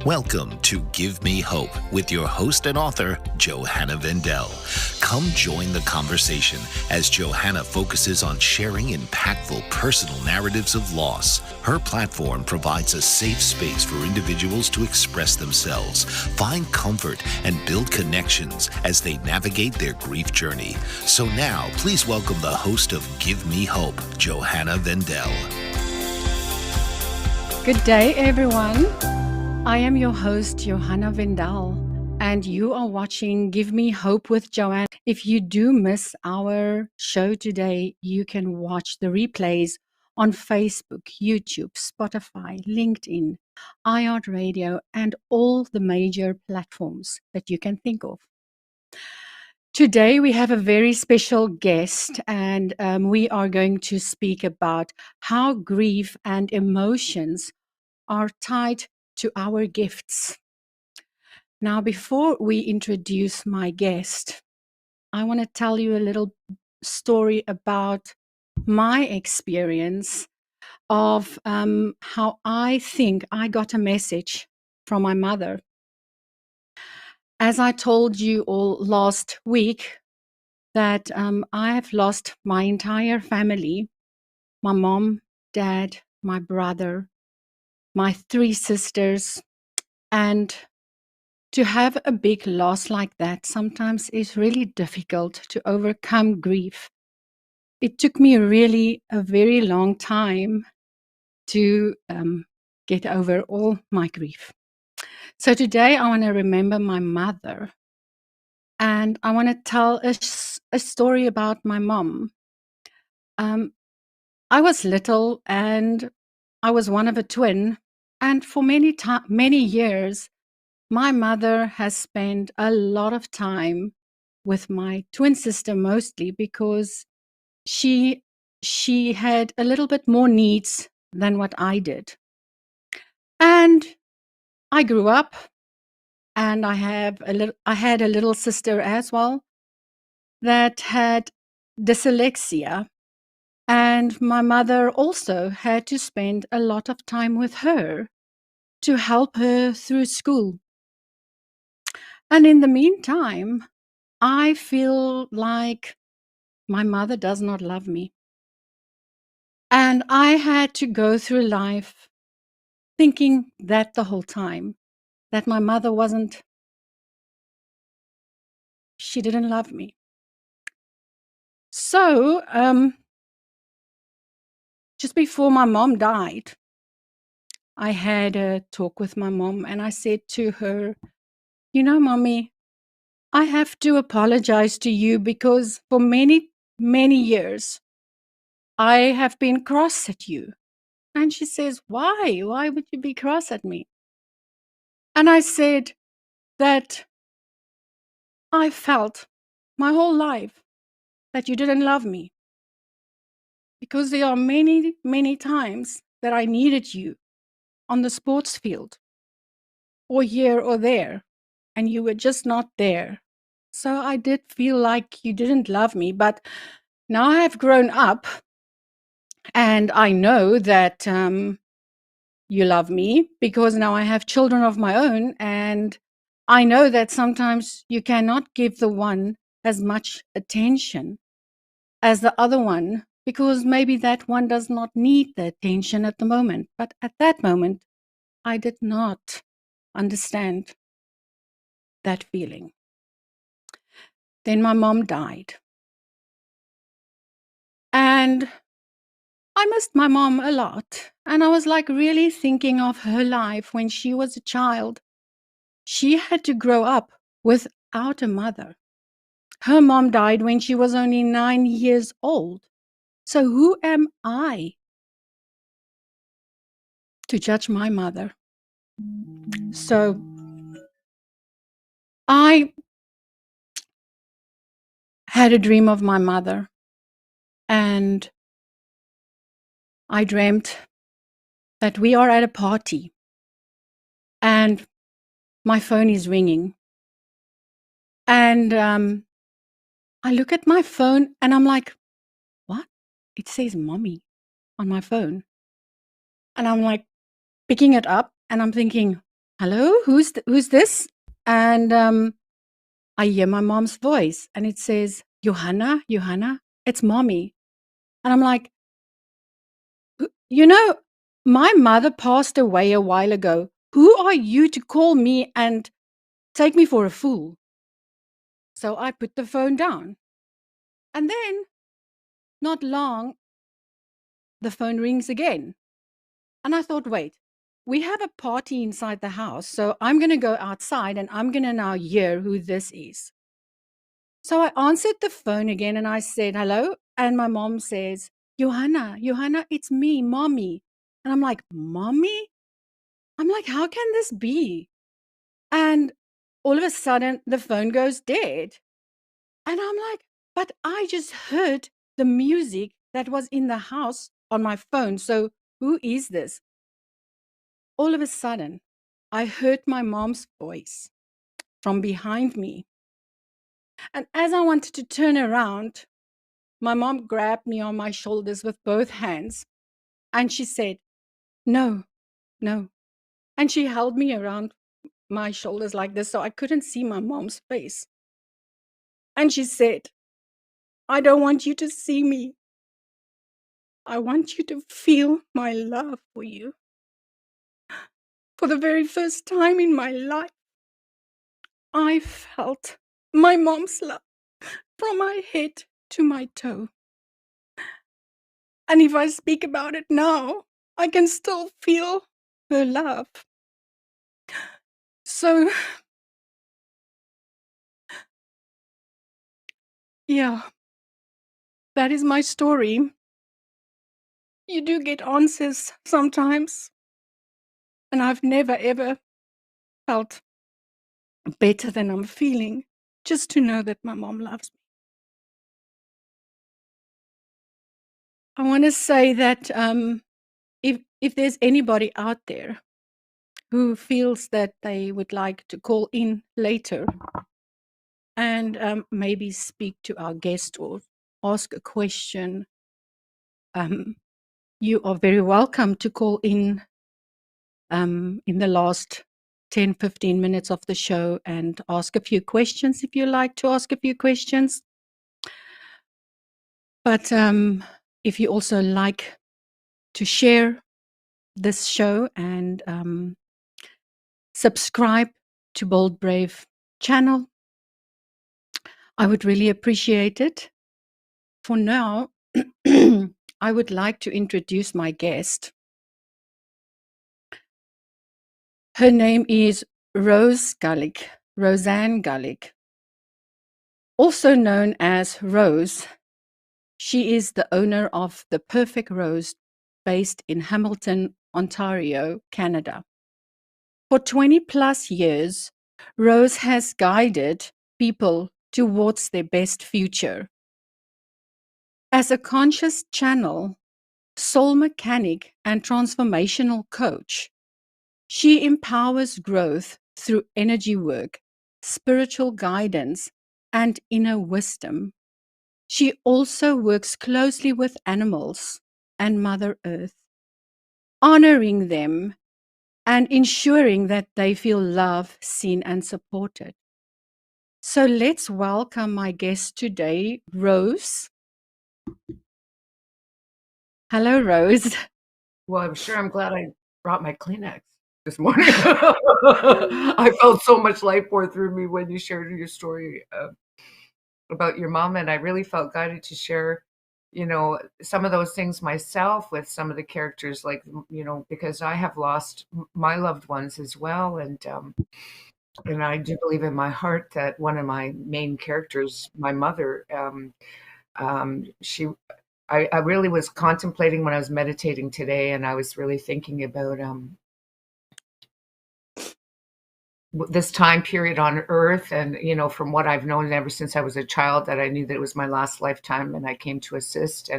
Welcome to Give Me Hope with your host and author, Johanna Vendel. Come join the conversation as Johanna focuses on sharing impactful personal narratives of loss. Her platform provides a safe space for individuals to express themselves, find comfort, and build connections as they navigate their grief journey. So now, please welcome the host of Give Me Hope, Johanna Vendel. Good day, everyone. I am your host, Johanna Vendel, and you are watching Give Me Hope with Joanne. If you do miss our show today, you can watch the replays on Facebook, YouTube, Spotify, LinkedIn, iHeartRadio, and all the major platforms that you can think of. Today, we have a very special guest, and we are going to speak about how grief and emotions are tied to our gifts. Now, before we introduce my guest, I want to tell you a little story about my experience of how I think I got a message from my mother. As I told you all last week, that I have lost my entire family, my mom, dad, my brother, my 3 sisters, and to have a big loss like that sometimes is really difficult to overcome grief. It took me really a very long time to get over all my grief. So today I want to remember my mother, and I want to tell a story about my mom. I was little and I was one of a twin, and for many years, my mother has spent a lot of time with my twin sister, mostly because she had a little bit more needs than what I did. And I grew up, and I had a little sister as well that had dyslexia, and my mother also had to spend a lot of time with her to help her through school. And in the meantime, I feel like my mother does not love me. And I had to go through life thinking that the whole time, that my mother she didn't love me. So, just before my mom died, I had a talk with my mom, and I said to her, "You know, Mommy, I have to apologize to you because for many, many years, I have been cross at you." And she says, "Why? Why would you be cross at me?" And I said that I felt my whole life that you didn't love me because there are many, many times that I needed you on the sports field or here or there, and you were just not there. So I did feel like you didn't love me, but now I have grown up and I know that you love me because now I have children of my own, and I know that sometimes you cannot give the one as much attention as the other one because maybe that one does not need the attention at the moment. But at that moment, I did not understand that feeling. Then my mom died. And I missed my mom a lot. And I was like really thinking of her life when she was a child. She had to grow up without a mother. Her mom died when she was only 9 years old. So who am I to judge my mother? So I had a dream of my mother, and I dreamt that we are at a party and my phone is ringing. And I look at my phone and I'm like, what? It says mommy on my phone. And I'm like picking it up and I'm thinking, hello, who's this? And I hear my mom's voice, and it says, Johanna, Johanna, it's mommy. And I'm like, you know, my mother passed away a while ago. Who are you to call me and take me for a fool? So I put the phone down. And then, not long, the phone rings again. And I thought, wait, we have a party inside the house. So I'm going to go outside and I'm going to now hear who this is. So I answered the phone again and I said, hello. And my mom says, Johanna, Johanna, it's me, mommy. And I'm like, mommy? I'm like, how can this be? And all of a sudden, the phone goes dead. And I'm like, but I just heard the music that was in the house on my phone. So who is this? All of a sudden, I heard my mom's voice from behind me. And as I wanted to turn around, my mom grabbed me on my shoulders with both hands. And she said, no, no. And she held me around my shoulders like this so I couldn't see my mom's face. And she said, I don't want you to see me. I want you to feel my love for you. For the very first time in my life, I felt my mom's love from my head to my toe. And if I speak about it now, I can still feel her love. So, yeah, that is my story. You do get answers sometimes. And I've never, ever felt better than I'm feeling just to know that my mom loves me. I want to say that if there's anybody out there who feels that they would like to call in later and maybe speak to our guest or ask a question, you are very welcome to call in the last 10-15 minutes of the show and ask a few questions if you like to ask a few questions. But if you also like to share this show and subscribe to Bold Brave channel, I would really appreciate it. For now, I would like to introduce my guest. Her name is Rose Ann Kulyk, also known as Rose. She is the owner of The Perfect Rose, based in Hamilton, Ontario, Canada. For 20 plus years, Rose has guided people towards their best future. As a conscious channel, soul mechanic, and transformational coach, she empowers growth through energy work, spiritual guidance, and inner wisdom. She also works closely with animals and Mother Earth, honoring them and ensuring that they feel loved, seen, and supported. So let's welcome my guest today, Rose. Hello, Rose. Well, I'm glad I brought my Kleenex this morning. I felt so much life pour through me when you shared your story about your mom, and I really felt guided to share, some of those things myself with some of the characters, like, because I have lost my loved ones as well, and I do believe in my heart that one of my main characters, my mother, she I really was contemplating when I was meditating today, and I was really thinking about this time period on earth. And, from what I've known ever since I was a child, that I knew that it was my last lifetime and I came to assist.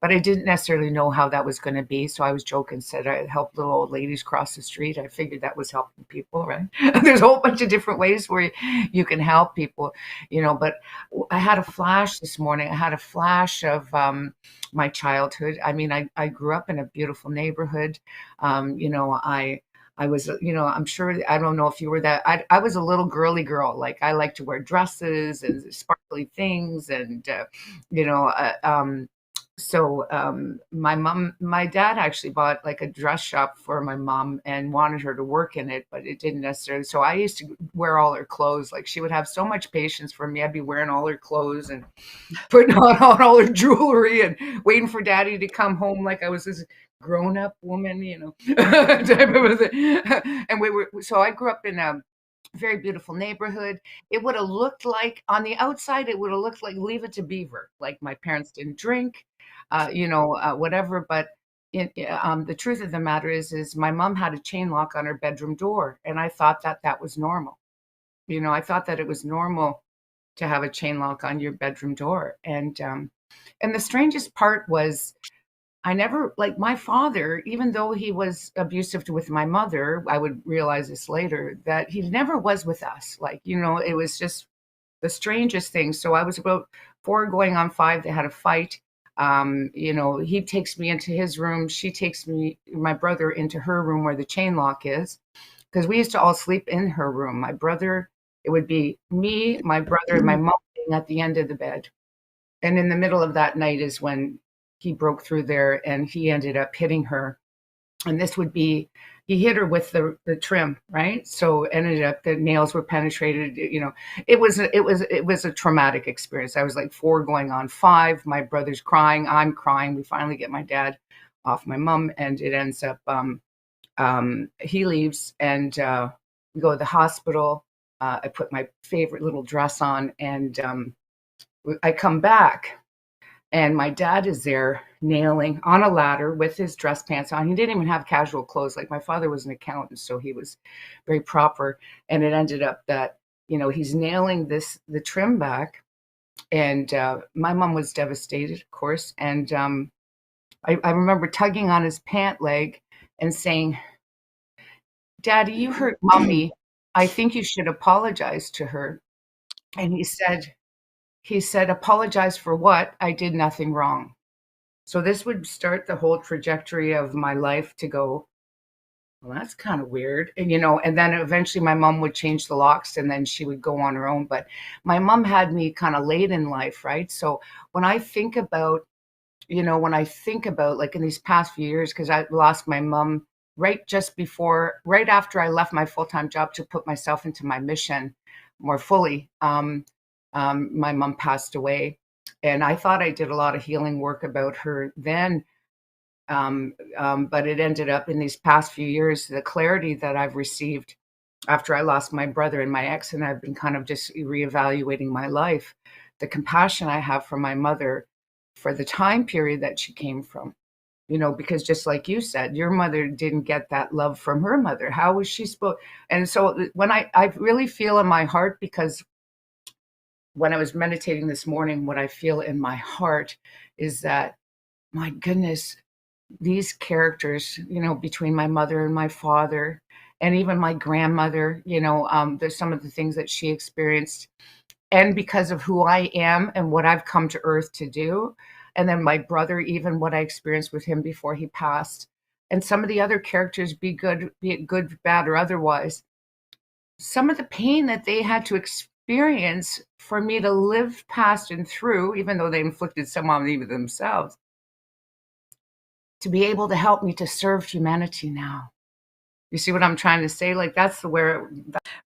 But I didn't necessarily know how that was going to be. So I was joking, said I'd help little old ladies cross the street. I figured that was helping people, right? There's a whole bunch of different ways where you can help people, but I had a flash this morning. I had a flash of my childhood. I mean, I grew up in a beautiful neighborhood. I was, I'm sure, I don't know if you were that. I was a little girly girl. Like I like to wear dresses and sparkly things, and you know, my dad actually bought like a dress shop for my mom and wanted her to work in it, but it didn't necessarily. So I used to wear all her clothes. Like she would have so much patience for me. I'd be wearing all her clothes and putting on all her jewelry and waiting for daddy to come home like I was this grown-up woman, type of a thing. And so I grew up in a very beautiful neighborhood. It would have looked like on the outside, it would have looked like Leave It to Beaver. Like my parents didn't drink, whatever. But the truth of the matter is my mom had a chain lock on her bedroom door, and I thought that was normal. I thought that it was normal to have a chain lock on your bedroom door. And the strangest part was I never, like my father, even though he was abusive with my mother, I would realize this later, that he never was with us. Like, it was just the strangest thing. So I was about 4 going on 5. They had a fight. He takes me into his room. She takes my brother into her room where the chain lock is, because we used to all sleep in her room. My brother, it would be me, my brother, and my mom at the end of the bed. And in the middle of that night is when he broke through there and he ended up hitting her. And he hit her with the trim, right? So ended up the nails were penetrated. It was a traumatic experience. I was like 4 going on 5. My brother's crying. I'm crying. We finally get my dad off my mom, and it ends up he leaves, and we go to the hospital. I put my favorite little dress on, and I come back, and my dad is there nailing on a ladder with his dress pants on. He didn't even have casual clothes. Like my father was an accountant, so he was very proper. And it ended up that, he's nailing the trim back. And my mom was devastated, of course. And I remember tugging on his pant leg and saying, "Daddy, you hurt mommy. I think you should apologize to her." And he said, "Apologize for what? I did nothing wrong." So this would start the whole trajectory of my life to go, well, that's kind of weird. And then eventually my mom would change the locks, and then she would go on her own. But my mom had me kind of late in life, right? So when I think about, like in these past few years, because I lost my mom right after I left my full-time job to put myself into my mission more fully, my mom passed away. And I thought I did a lot of healing work about her then. But it ended up in these past few years, the clarity that I've received after I lost my brother and my ex, and I've been kind of just reevaluating my life, the compassion I have for my mother for the time period that she came from. Because just like you said, your mother didn't get that love from her mother. How was she supposed? And so when I really feel in my heart, because when I was meditating this morning, what I feel in my heart is that, my goodness, these characters, between my mother and my father, and even my grandmother, there's some of the things that she experienced. And because of who I am and what I've come to earth to do. And then my brother, even what I experienced with him before he passed. And some of the other characters, be it good, bad, or otherwise. Some of the pain that they had to experience for me to live past and through, even though they inflicted some on me themselves, to be able to help me to serve humanity now. You see what I'm trying to say? Like that's where.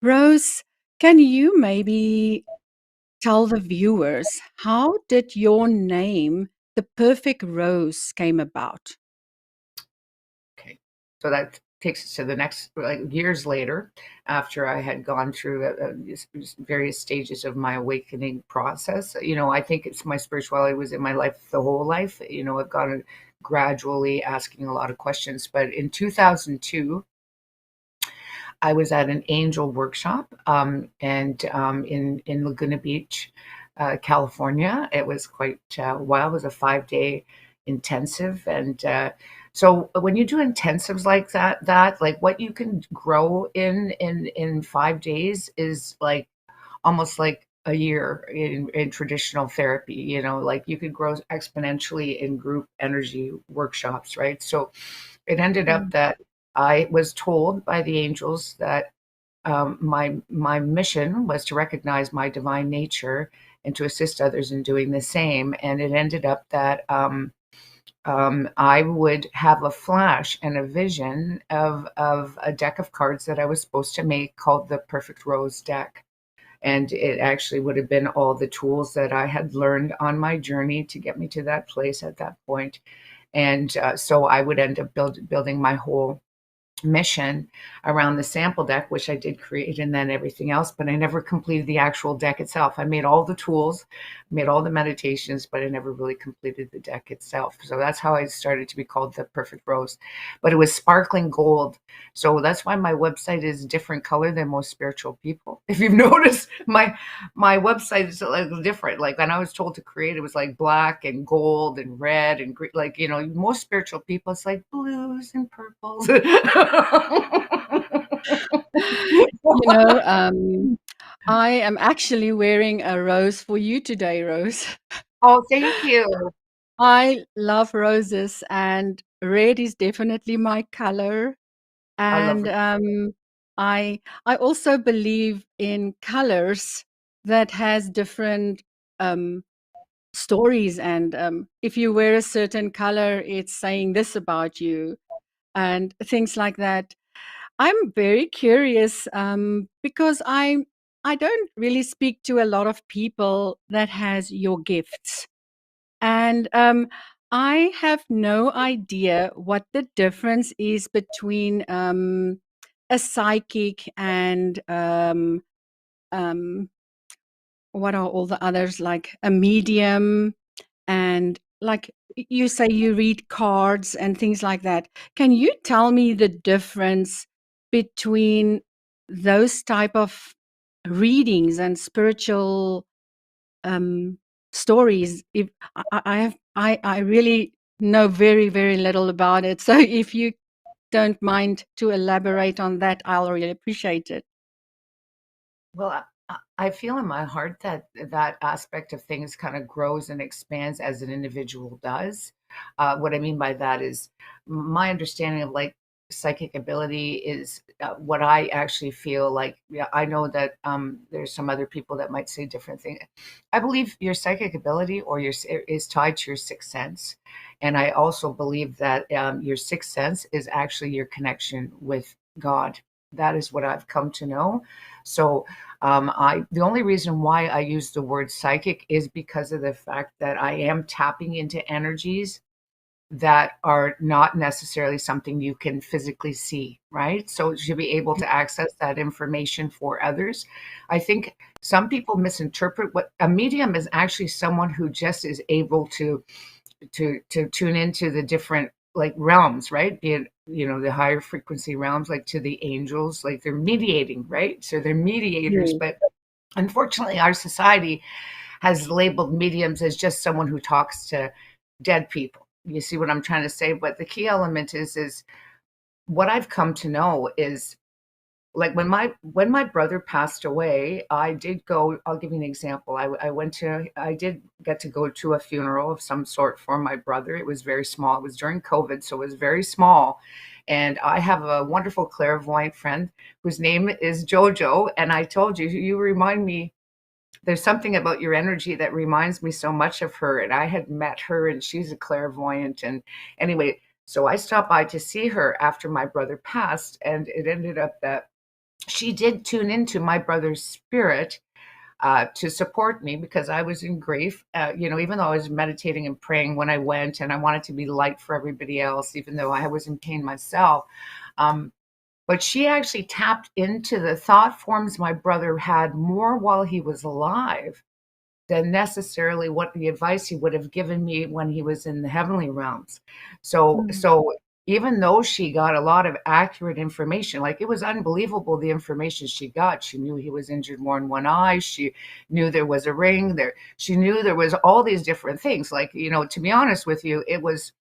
Rose, can you maybe tell the viewers, how did your name, The Perfect Rose, came about? Okay, so that takes us to the next, like years later, after I had gone through various stages of my awakening process. I think it's my spirituality was in my life the whole life. I've gone gradually asking a lot of questions. But in 2002, I was at an angel workshop and in Laguna Beach, California. It was quite wild. It was a 5-day intensive. And so when you do intensives like that, like what you can grow in 5 days is like almost like a year in traditional therapy. Like you could grow exponentially in group energy workshops, right? So it ended up that I was told by the angels that my mission was to recognize my divine nature and to assist others in doing the same. And it ended up that I would have a flash and a vision of a deck of cards that I was supposed to make called the Perfect Rose deck. And it actually would have been all the tools that I had learned on my journey to get me to that place at that point. And so I would end up building my whole mission around the sample deck, which I did create, and then everything else, but I never completed the actual deck itself. I made all the tools, made all the meditations, but I never really completed the deck itself. So that's how I started to be called the Perfect Rose. But it was sparkling gold. So that's why my website is a different color than most spiritual people. If you've noticed, my website is like different. Like when I was told to create, it was like black and gold and red and green. Like, most spiritual people, it's like blues and purples. I am actually wearing a rose for you today, Rose. Oh, thank you. I love roses, and red is definitely my color. I love And it. I also believe in colors that has different stories. And if you wear a certain color, it's saying this about you, and things like that. I'm very curious because I don't really speak to a lot of people that has your gifts, and I have no idea what the difference is between a psychic and um, what are all the others, like a medium, and like you say you read cards and things like that. Can you tell me the difference between those type of readings and spiritual stories? If I really know very, very little about it, so if you don't mind to elaborate on that, I'll really appreciate it. Well, I feel in my heart that that aspect of things kind of grows and expands as an individual does. What I mean by that is my understanding of like psychic ability is what I actually feel like. Yeah, I know that there's some other people that might say different things. I believe your psychic ability or is tied to your sixth sense, and I also believe that your sixth sense is actually your connection with God. That is what I've come to know. So the only reason why I use the word psychic is because of the fact that I am tapping into energies that are not necessarily something you can physically see, right? So to be able to access that information for others, I think some people misinterpret what a medium is. Actually someone who just is able to tune into the different like realms, right? Be it, the higher frequency realms, like to the angels, like they're mediating, right? So they're mediators. Yes. But unfortunately, our society has labeled mediums as just someone who talks to dead people. You see what I'm trying to say? But the key element is what I've come to know is like when my brother passed away, I did go. I'll give you an example. I did get to go to a funeral of some sort for my brother. It was very small. It was during COVID, so it was very small. And I have a wonderful clairvoyant friend whose name is Jojo. And I told you, you remind me. There's something about your energy that reminds me so much of her. And I had met her, and she's a clairvoyant. And anyway, so I stopped by to see her after my brother passed, and it ended up that she did tune into my brother's spirit to support me because I was in grief. Even though I was meditating and praying when I went, and I wanted to be light for everybody else, even though I was in pain myself. But she actually tapped into the thought forms my brother had more while he was alive than necessarily what the advice he would have given me when he was in the heavenly realms. So, Mm. so even though she got a lot of accurate information, like it was unbelievable the information she got. She knew he was injured more in one eye. She knew there was a ring there. She knew there was all these different things. Like, to be honest with you, it was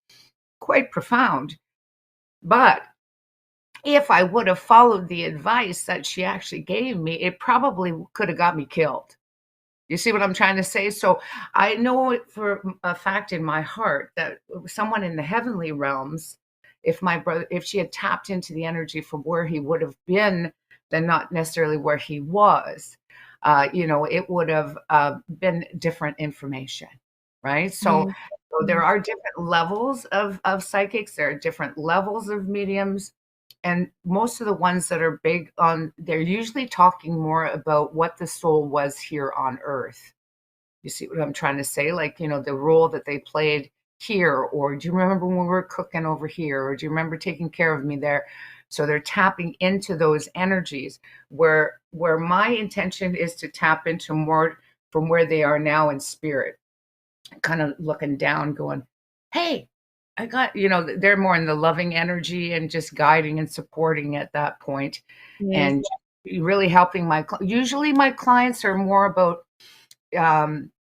quite profound. But if I would have followed the advice that she actually gave me, it probably could have got me killed. You see what I'm trying to say? So I know it for a fact in my heart that someone in the heavenly realms if she had tapped into the energy from where he would have been, then not necessarily where he was, it would have been different information, right? So, Yes. so there are different levels of psychics. There are different levels of mediums. And most of the ones that are big on, they're usually talking more about what the soul was here on earth. You see what I'm trying to say? Like, the role that they played here, or do you remember when we were cooking over here, or do you remember taking care of me there? So they're tapping into those energies where my intention is to tap into more from where they are now in spirit, kind of looking down, going, hey, I got, they're more in the loving energy and just guiding and supporting at that point, Yes. and really helping usually my clients are more about,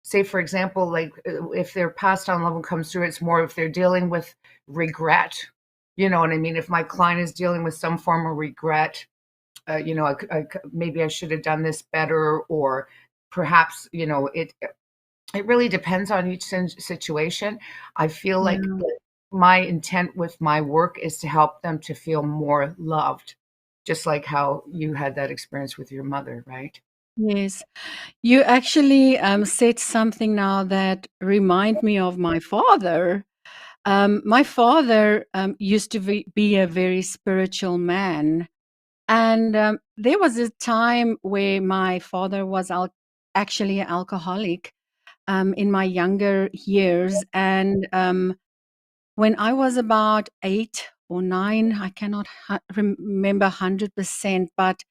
say, for example, like if their past on level comes through, it's more if they're dealing with regret. You know what I mean? If my client is dealing with some form of regret, maybe I should have done this better, or perhaps, it really depends on each situation. I feel like Yeah. my intent with my work is to help them to feel more loved, just like how you had that experience with your mother, right? Yes. You actually said something now that remind me of my father. My father used to be a very spiritual man. And there was a time where my father was actually an alcoholic in my younger years. And when I was about 8 or 9, I cannot remember 100%, but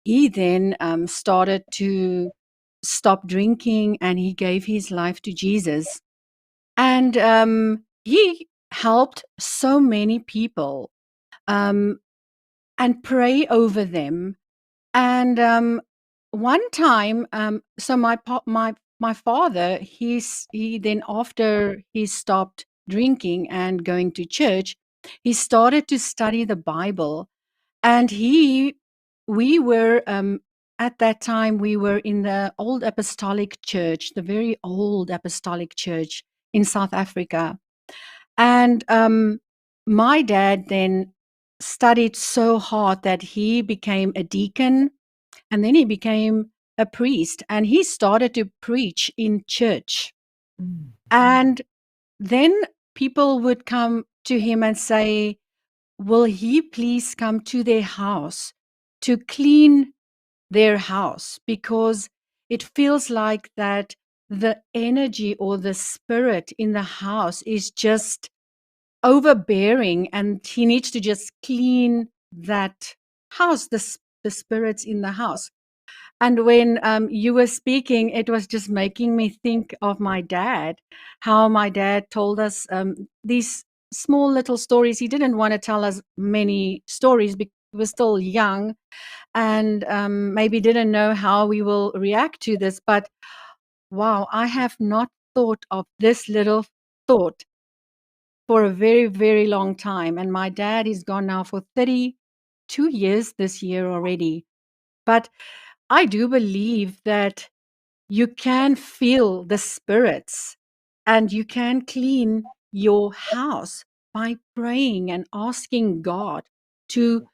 he then started to stop drinking and he gave his life to Jesus. And he helped so many people um, and pray over them. And one time, so my father, he then, after he stopped drinking and going to church, he started to study the Bible. And we were at that time we were in the old apostolic church, the very old apostolic church in South Africa. And my dad then studied so hard that he became a deacon, and then he became a priest, and he started to preach in church. Mm. And then people would come to him and say, will he please come to their house to clean their house? Because it feels like that the energy or the spirit in the house is just overbearing, and he needs to just clean that house, the spirits in the house. And when you were speaking, it was just making me think of my dad, how my dad told us these small little stories. He didn't want to tell us many stories because we were still young and maybe didn't know how we will react to this. But wow, I have not thought of this little thought for a very, very long time. And my dad is gone now for 32 years this year already. But I do believe that you can feel the spirits and you can clean your house by praying and asking God to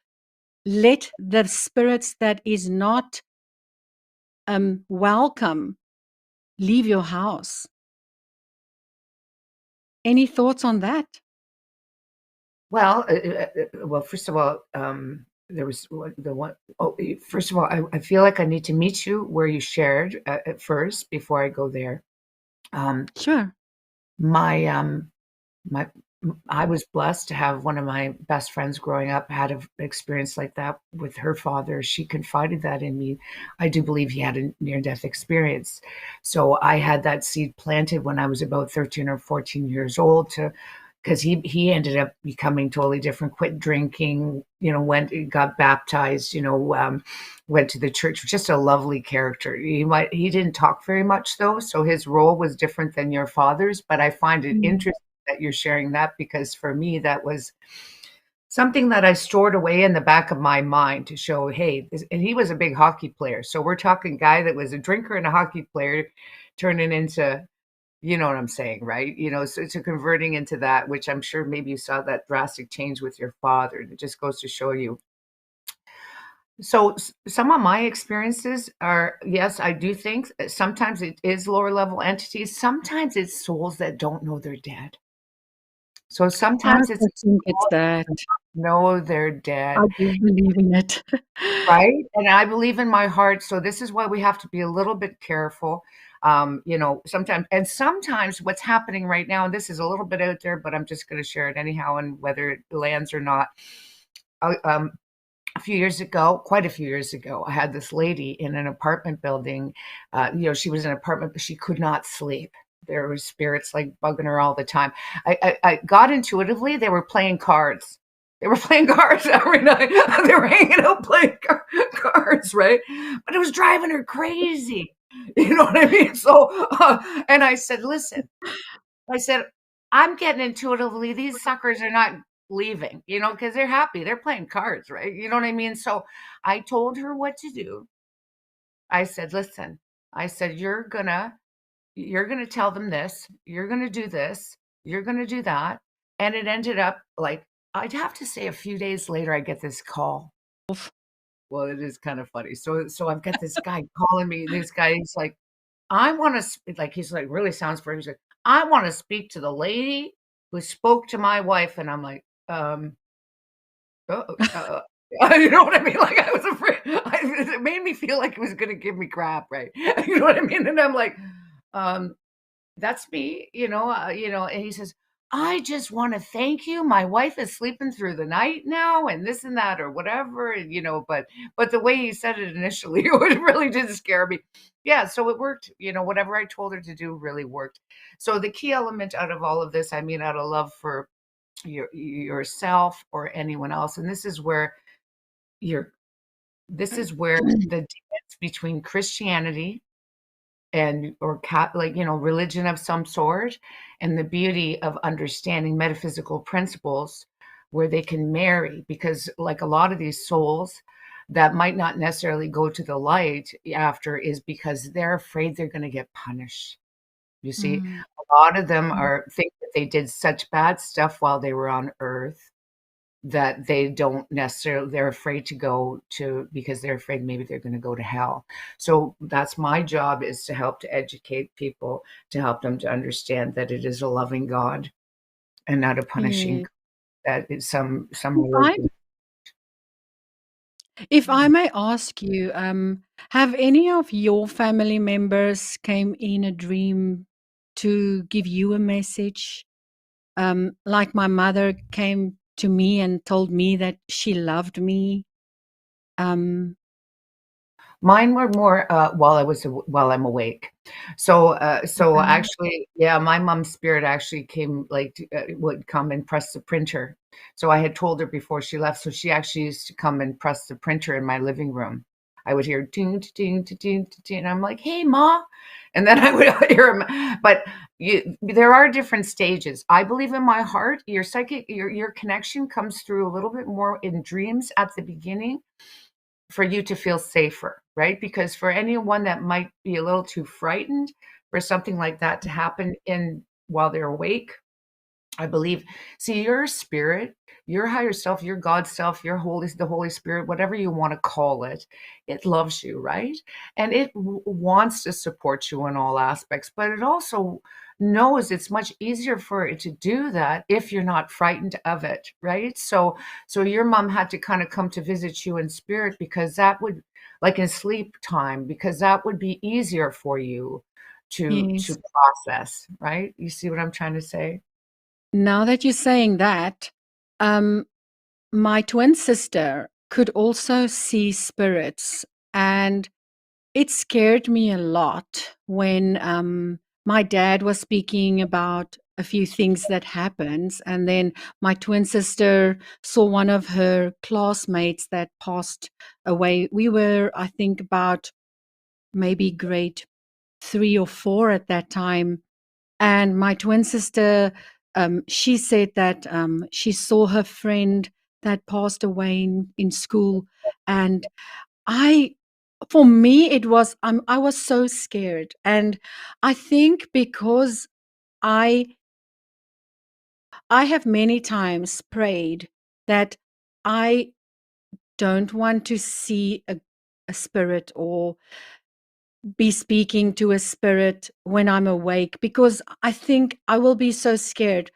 let the spirits that is not welcome leave your house. Any thoughts on that? Well, first of all, there was the one. Oh, first of all, I feel like I need to meet you where you shared at first before I go there. Um, Sure. my my I was blessed to have one of my best friends growing up had an experience like that with her father. She confided that in me. I do believe he had a near-death experience. So I had that seed planted when I was about 13 or 14 years old, to because he ended up becoming totally different, quit drinking, got baptized, went to the church. Just a lovely character. He didn't talk very much though, so his role was different than your father's. But I find it Mm. interesting that you're sharing that, because for me that was something that I stored away in the back of my mind to show, hey, and he was a big hockey player. So we're talking guy that was a drinker and a hockey player turning into You know what I'm saying, right? So to converting into that, which I'm sure maybe you saw that drastic change with your father. It just goes to show you. So some of my experiences are, yes, I do think sometimes it is lower level entities. Sometimes it's souls that don't know they're dead. So I sometimes it's also think it's souls that. that don't know they're I dead. do believe in it. Right? And I believe in my heart, so this is why we have to be a little bit careful. Sometimes what's happening right now, and this is a little bit out there, but I'm just going to share it anyhow, and whether it lands or not. A few years ago, quite a few years ago, I had this lady in an apartment building. She was in an apartment, but she could not sleep. There were spirits like bugging her all the time. I got intuitively, they were playing cards. They were playing cards every night. They were hanging out playing cards, right? But it was driving her crazy. You know what I mean? So, and I said, listen, I said, I'm getting intuitively, these suckers are not leaving, because they're happy. They're playing cards, right? You know what I mean? So I told her what to do. I said, listen, I said, you're gonna tell them this, you're gonna do this, you're gonna do that. And it ended up like, I'd have to say a few days later, I get this call. Well, it is kind of funny. So I've got this guy calling me. This guy is like, I want to like, he's like, really sounds for he's like, I want to speak to the lady who spoke to my wife. And I'm like, uh, uh, you know what I mean? Like I was afraid. It made me feel like it was going to give me crap, right? You know what I mean? And I'm like, um, that's me, and he says, I just want to thank you. My wife is sleeping through the night now and this and that or whatever. And, but the way he said it initially, it really did scare me. Yeah. So it worked, whatever I told her to do really worked. So the key element out of all of this, I mean, out of love for yourself or anyone else. And you're, this is where the dance between Christianity and or like religion of some sort, and the beauty of understanding metaphysical principles where they can marry, because like a lot of these souls that might not necessarily go to the light after is because they're afraid they're going to get punished. You see, Mm. a lot of them are think that they did such bad stuff while they were on earth that they don't necessarily, they're afraid to go to, because they're afraid maybe they're going to go to hell. So that's my job, is to help to educate people, to help them to understand that it is a loving God and not a punishing Yes. God, that is some If I religion. if I may ask you, have any of your family members came in a dream to give you a message? Like my mother came to me and told me that she loved me. Um, Mine were more while I'm awake. So okay. actually, yeah, my mom's spirit actually came like would come and press the printer. So I had told her before she left. So she actually used to come and press the printer in my living room. I would hear ding, ding, ding, ding, ding, and I'm like, "Hey, ma," and then I would hear him. But there are different stages. I believe in my heart, your psychic, your connection comes through a little bit more in dreams at the beginning, for you to feel safer, right? Because for anyone that might be a little too frightened for something like that to happen in while they're awake, I believe, see, your spirit, your higher self, your God self, the Holy Spirit, whatever you want to call it, it loves you, right? And it wants to support you in all aspects, but it also knows it's much easier for it to do that if you're not frightened of it, right? So your mom had to kind of come to visit you in spirit, because that would, like in sleep time, because that would be easier for you to Yes. process, right? You see what I'm trying to say? Now that you're saying that, um, my twin sister could also see spirits, and it scared me a lot when my dad was speaking about a few things that happens, and then my twin sister saw one of her classmates that passed away. We were, I think, about maybe grade 3 or 4 at that time, and my twin sister, she said that she saw her friend that passed away in school, and I, for me, it was I was so scared, and I think because I have many times prayed that I don't want to see a spirit or be speaking to a spirit when I'm awake, because I think I will be so scared.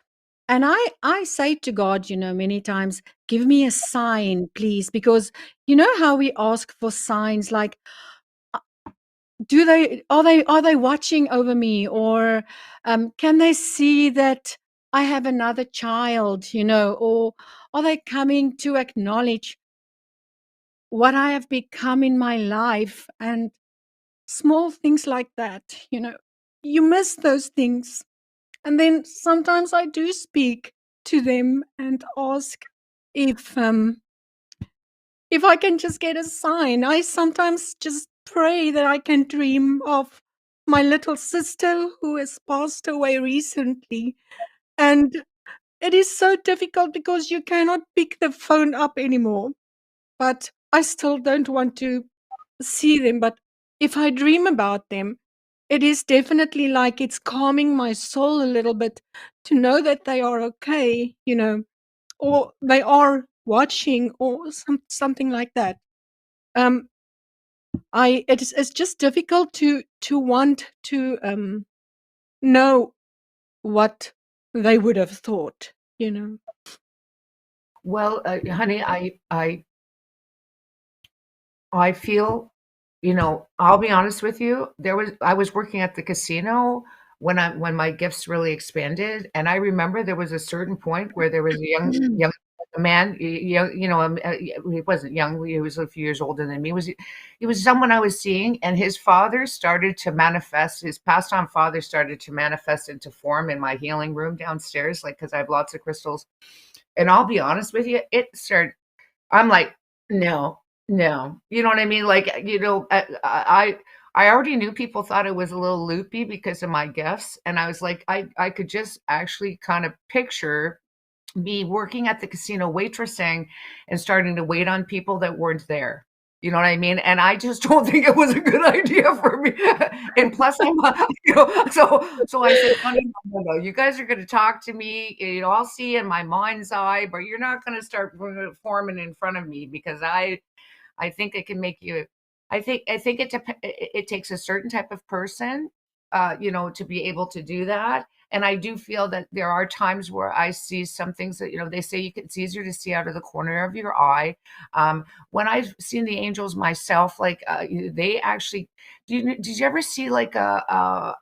And I say to God, many times, give me a sign, please, because you know how we ask for signs, like, are they watching over me, or can they see that I have another child, or are they coming to acknowledge what I have become in my life, and small things like that. You miss those things. And then sometimes I do speak to them and ask if I can just get a sign. I sometimes just pray that I can dream of my little sister who has passed away recently. And it is so difficult because you cannot pick the phone up anymore. But I still don't want to see them. But if I dream about them, it is definitely like it's calming my soul a little bit to know that they are okay, or they are watching, or something like that. Um, it's just difficult to want to know what they would have thought. Well, honey, I feel, I'll be honest with you. I was working at the casino when my gifts really expanded, and I remember there was a certain point where there was a young man, young, he wasn't young, he was a few years older than me. He was someone I was seeing, and his father started to manifest. His passed on father started to manifest into form in my healing room downstairs, like, because I have lots of crystals. And I'll be honest with you, it started. I'm like, no, no. You know what I mean? Like, I already knew people thought it was a little loopy because of my gifts. And I was like, I could just actually kind of picture me working at the casino waitressing and starting to wait on people that weren't there. You know what I mean? And I just don't think it was a good idea for me. And plus, so I said, "No, no, no, no, you guys are going to talk to me. I'll see in my mind's eye, but you're not going to start forming in front of me, because I think it can make you. I think it takes a certain type of person, to be able to do that. And I do feel that there are times where I see some things that, they say it's easier to see out of the corner of your eye. When I've seen the angels myself, like, they actually. Did you ever see like those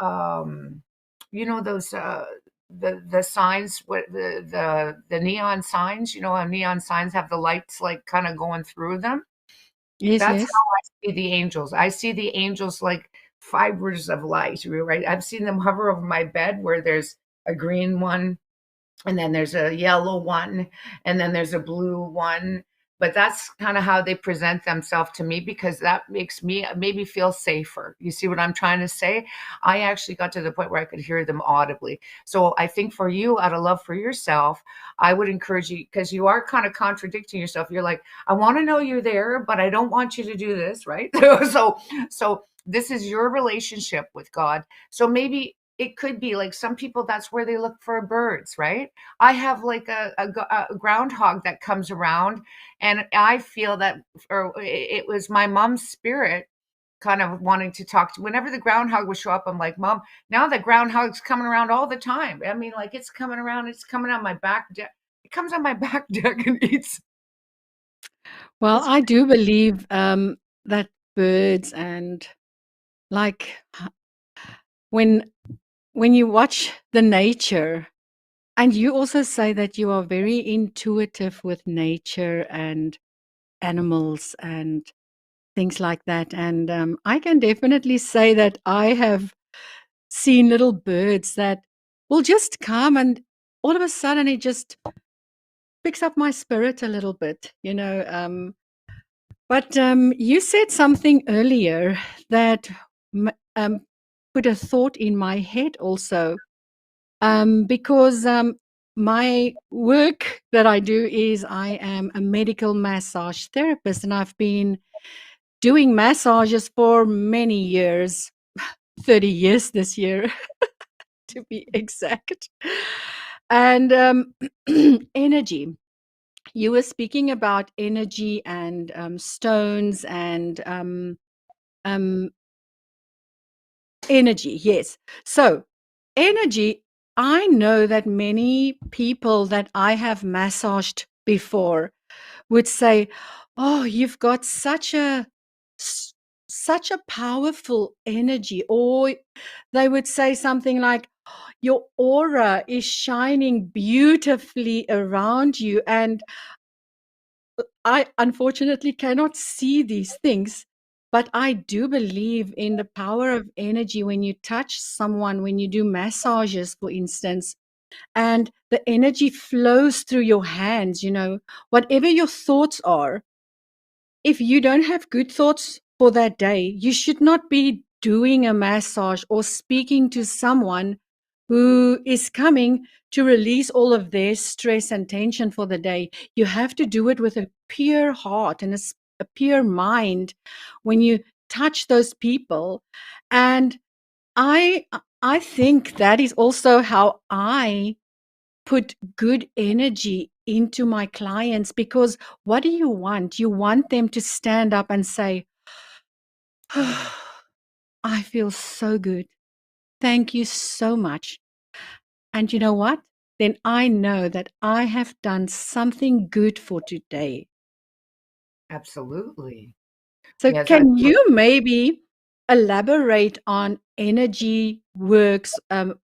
the signs, what the neon signs? How neon signs have the lights like kind of going through them. Yes, That's yes. how I see the angels. I see the angels like fibers of light, right? I've seen them hover over my bed, where there's a green one, and then there's a yellow one, and then there's a blue one. But that's kind of how they present themselves to me, because that makes me maybe feel safer. You see what I'm trying to say? I actually got to the point where I could hear them audibly. So I think for you, out of love for yourself, I would encourage you, because you are kind of contradicting yourself. You're like, I want to know you're there, but I don't want you to do this, right? So this is your relationship with God. So maybe it could be like some people, that's where they look for birds, right? I have like a groundhog that comes around, and I feel that, or it was my mom's spirit kind of wanting to talk to. Whenever the groundhog would show up, I'm like, Mom, now the groundhog's coming around all the time. I mean, like, it's coming around, it's coming on my back deck. It comes on my back deck and eats. Well, It's I do believe that birds, and like, when you watch the nature, and you also say that you are very intuitive with nature and animals and things like that. And I can definitely say that I have seen little birds that will just come, and all of a sudden it just picks up my spirit a little bit. But you said something earlier that put a thought in my head also, because my work that I do is I am a medical massage therapist, and I've been doing massages for many years, 30 years this year, to be exact. And energy. You were speaking about energy and stones and um, energy. Yes. So, energy, I know that many people that I have massaged before would say, "Oh, you've got such a powerful energy," or they would say something like, "Your aura is shining beautifully around you." And I unfortunately cannot see these things, but I do believe in the power of energy when you touch someone, when you do massages, for instance, and the energy flows through your hands, whatever your thoughts are. If you don't have good thoughts for that day, you should not be doing a massage or speaking to someone who is coming to release all of their stress and tension for the day. You have to do it with a pure heart and a pure mind when you touch those people. And I I think that is also how I put good energy into my clients, because what do you want? You want them to stand up and say, "Oh, I feel so good. Thank you so much." And you know what? Then I know that I have done something good for today. Absolutely. So Yes, I can you maybe elaborate on energy works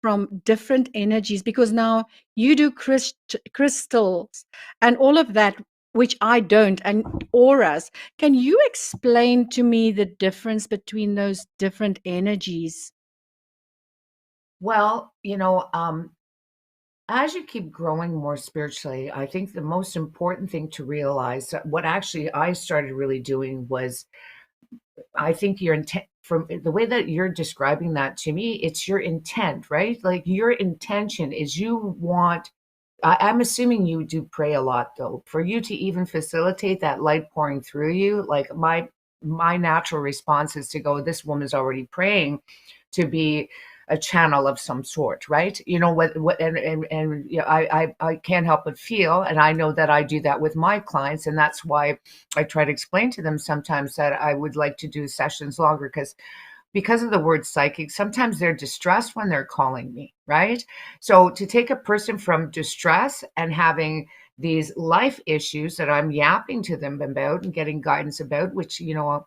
from different energies? Because now you do crystals and all of that, which I don't, and auras. Can you explain to me the difference between those different energies? well, as you keep growing more spiritually, I think the most important thing to realize, what actually I started really doing was, I think your intent, from the way that you're describing that to me, it's your intent, right? Like your intention is you want, I'm assuming you do pray a lot though. For you to even facilitate that light pouring through you, like my natural response is to go, this woman's already praying to be a channel of some sort, right? What and I can't help but feel, and I know that I do that with my clients, and that's why I try to explain to them sometimes that I would like to do sessions longer, because of the word psychic, sometimes they're distressed when they're calling me, right? So to take a person from distress and having these life issues that I'm yapping to them about and getting guidance about, which, uh,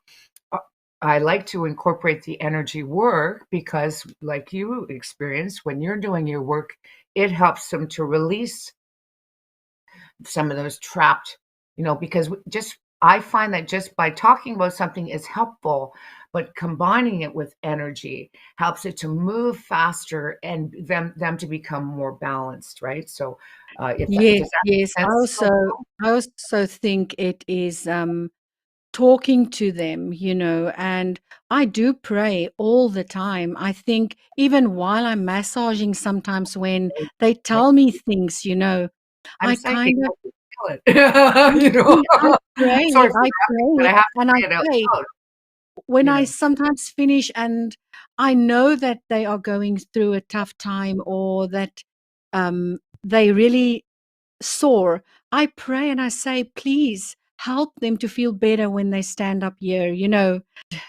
I like to incorporate the energy work because, like you experience, when you're doing your work, it helps them to release some of those trapped, because just I find that just by talking about something is helpful, but combining it with energy helps it to move faster and them to become more balanced, right? So, if that Yes, does that yes. make sense so far? I also think it is talking to them, and I do pray all the time. I think even while I'm massaging, sometimes when they Right? tell me things, I'm I psychic, kind of, I can feel it. I pray, Sorry for laughing, but I it, have to and I say it out say, loud, when you I know? sometimes finish and I know that they are going through a tough time, or that they really sore, I pray and I say, please help them to feel better when they stand up here,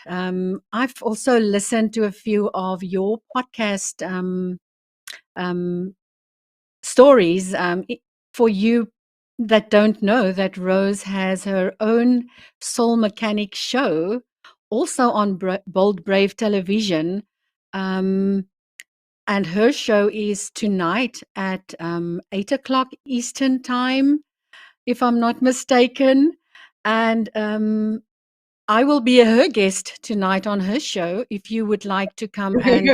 And I've also listened to a few of your podcast um, stories. For you that don't know, that Rose has her own soul mechanic show, also on Bold Brave Television. Um, and her show is tonight at 8 o'clock Eastern Time, if I'm not mistaken. And I will be her guest tonight on her show. If you would like to come and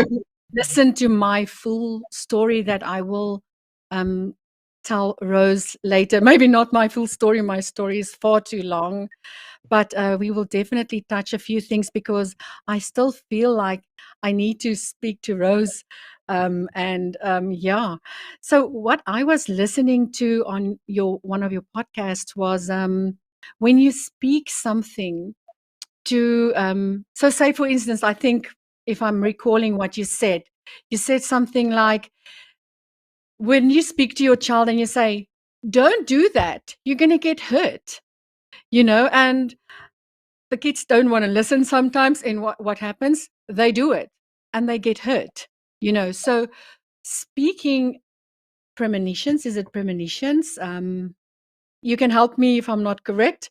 listen to my full story that I will um, tell Rose later. Maybe not my full story. My story is far too long. But we will definitely touch a few things, because I still feel like I need to speak to Rose. Yeah. So what I was listening to on one of your podcasts was when you speak something to, so say for instance, I think, if I'm recalling what you said, You said something like, when you speak to your child and you say, don't do that, you're going to get hurt, and the kids don't want to listen sometimes. And what happens? They do it and they get hurt, So speaking premonitions, is it premonitions? You can help me if I'm not correct.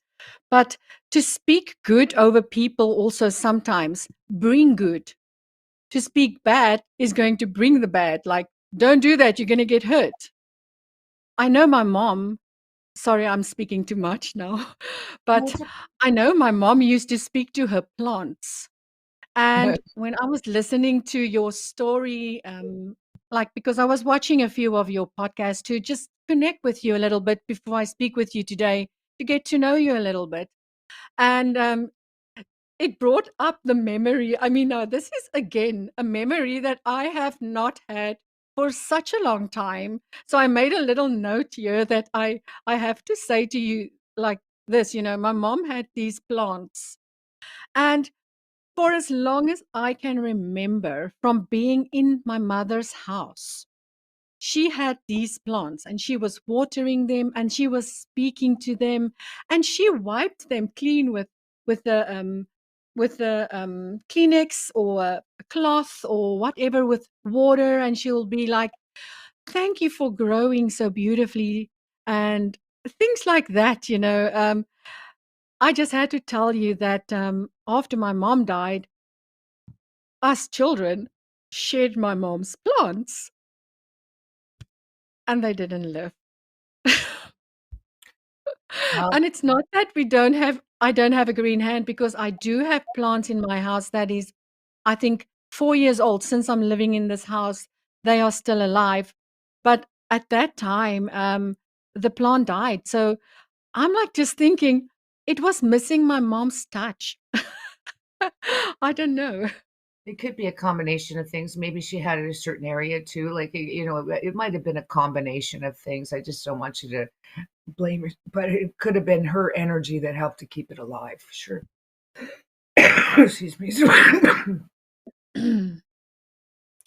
But to speak good over people also sometimes bring good. To speak bad is going to bring the bad. Like, don't do that, you're going to get hurt. I know my mom, sorry, I'm speaking too much now, but I know my mom used to speak to her plants. And when I was listening to your story, because I was watching a few of your podcasts to just connect with you a little bit before I speak with you today, to get to know you a little bit. And it brought up the memory. I mean, now this is again a memory that I have not had for such a long time. So I made a little note here that I have to say to you like this, my mom had these plants. And for as long as I can remember from being in my mother's house, she had these plants and she was watering them and she was speaking to them and she wiped them clean with the Kleenex or a cloth or whatever with water, and she'll be like, thank you for growing so beautifully and things like that. I just had to tell you that after my mom died, us children shared my mom's plants and they didn't live. Well, And it's not that I don't have a green hand, because I do have plants in my house that is, I think, 4 years old. Since I'm living in this house, they are still alive. But at that time, the plant died. So I'm like just thinking it was missing my mom's touch. I don't know. it could be a combination of things. Maybe she had it in a certain area too. Like, it might have been a combination of things. I just don't want you to blame her, but it could have been her energy that helped to keep it alive. Sure. Excuse me.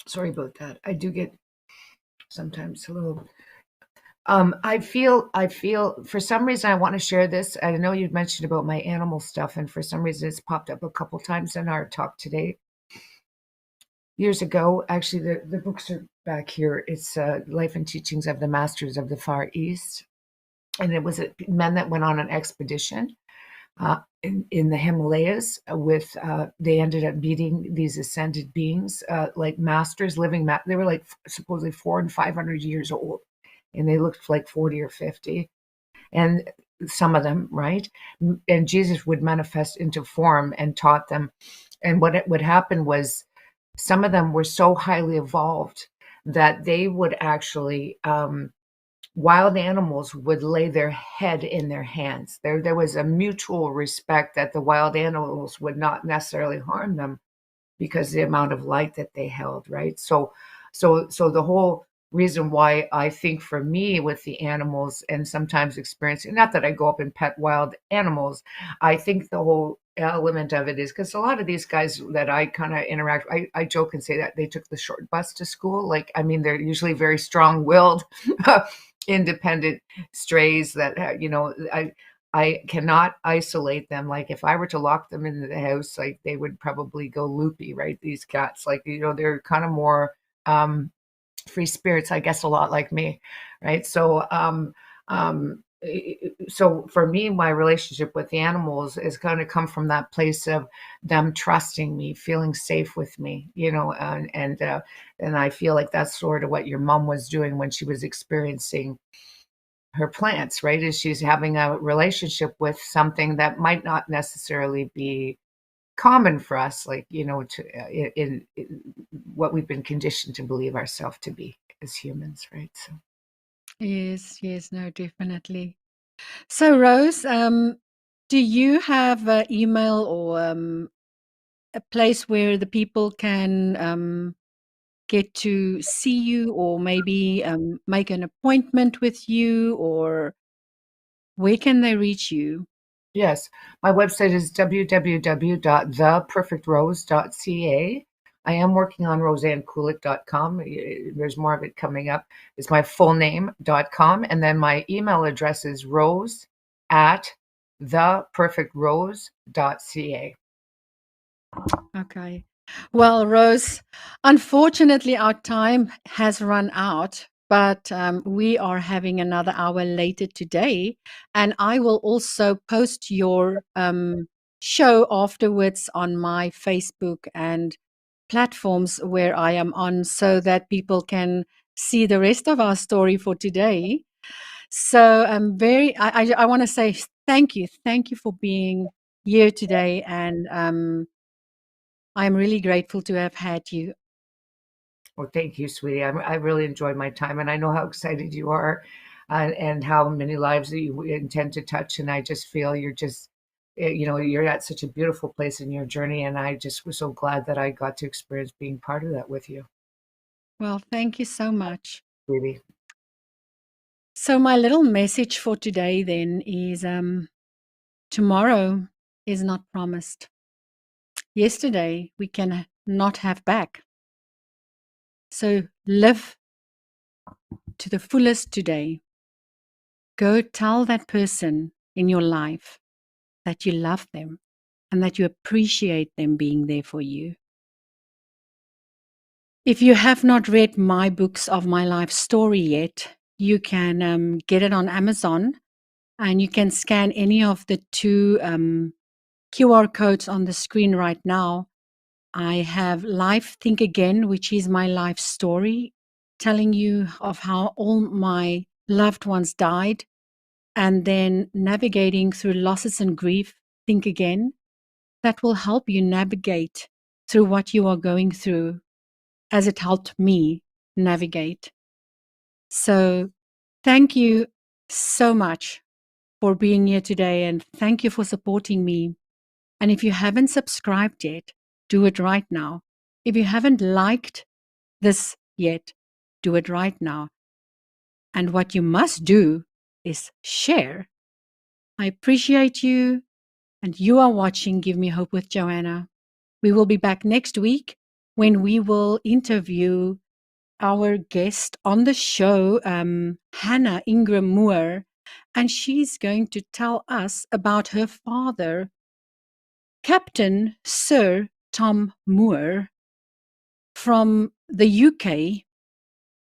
Sorry about that. I do get sometimes a little. I feel for some reason I want to share this. I know you've mentioned about my animal stuff, and for some reason it's popped up a couple times in our talk today. Years ago, actually, the books are back here. It's Life and Teachings of the Masters of the Far East. And it was men that went on an expedition in the Himalayas with, they ended up meeting these ascended beings, like masters, they were like supposedly 400 and 500 years old. And they looked like 40 or 50. And some of them, right? And Jesus would manifest into form and taught them. And what would happen was, some of them were so highly evolved that they would actually, wild animals would lay their head in their hands. There was a mutual respect that the wild animals would not necessarily harm them because the amount of light that they held, right? So the whole reason why I think for me with the animals, and sometimes experiencing, not that I go up and pet wild animals, I think the whole element of it is because a lot of these guys that I kind of interact, I joke and say that they took the short bus to school. Like, I mean, they're usually very strong-willed, independent strays that, I cannot isolate them. Like, if I were to lock them into the house, like, they would probably go loopy, right? These cats, like, they're kind of more free spirits, I guess, a lot like me, right? So for me, my relationship with the animals is going to come from that place of them trusting me, feeling safe with me, and I feel like that's sort of what your mom was doing when she was experiencing her plants, right? Is she's having a relationship with something that might not necessarily be common for us, like, in what we've been conditioned to believe ourselves to be as humans, right? So Yes, no, definitely. So, Rose, do you have an email or a place where the people can get to see you, or maybe make an appointment with you, or where can they reach you? yes, my website is www.theperfectrose.ca. I am working on roseannkulyk.com. There's more of it coming up. It's my full name.com. And then my email address is rose@theperfectrose.ca. Okay. Well, Rose, unfortunately, our time has run out, but we are having another hour later today. And I will also post your show afterwards on my Facebook and platforms where I am on so that people can see the rest of our story for today. So I want to say thank you. Thank you for being here today. And I'm really grateful to have had you. Well, thank you, sweetie. I really enjoyed my time, and I know how excited you are, and how many lives that you intend to touch. And I just feel you're just, you're at such a beautiful place in your journey, and I just was so glad that I got to experience being part of that with you, Well, thank you so much. sweetie. So my little message for today then is tomorrow is not promised. Yesterday we can not have back. So live to the fullest today. Go tell that person in your life that you love them and that you appreciate them being there for you. If you have not read my books of my life story yet, you can get it on Amazon, and you can scan any of the two QR codes on the screen right now. I have Life Think Again, which is my life story, telling you of how all my loved ones died, and then navigating through losses and grief, Think Again. That will help you navigate through what you are going through, as it helped me navigate. So thank you so much for being here today, and thank you for supporting me. And if you haven't subscribed yet, do it right now. If you haven't liked this yet, do it right now. And what you must do is share. I appreciate you, and you are watching Give Me Hope with Johanna. We will be back next week when we will interview our guest on the show, Hannah Ingram Moore, and she's going to tell us about her father, Captain Sir Tom Moore from the UK.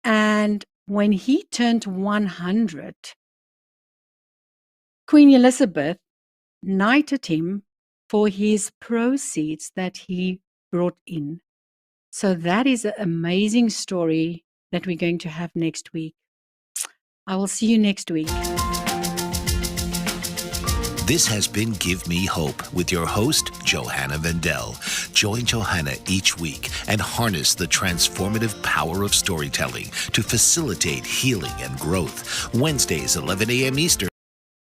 And when he turned 100, Queen Elizabeth knighted him for his proceeds that he brought in. So that is an amazing story that we're going to have next week. I will see you next week. This has been Give Me Hope with your host, Johanna Vendel. Join Johanna each week and harness the transformative power of storytelling to facilitate healing and growth. Wednesdays, 11 a.m. Eastern.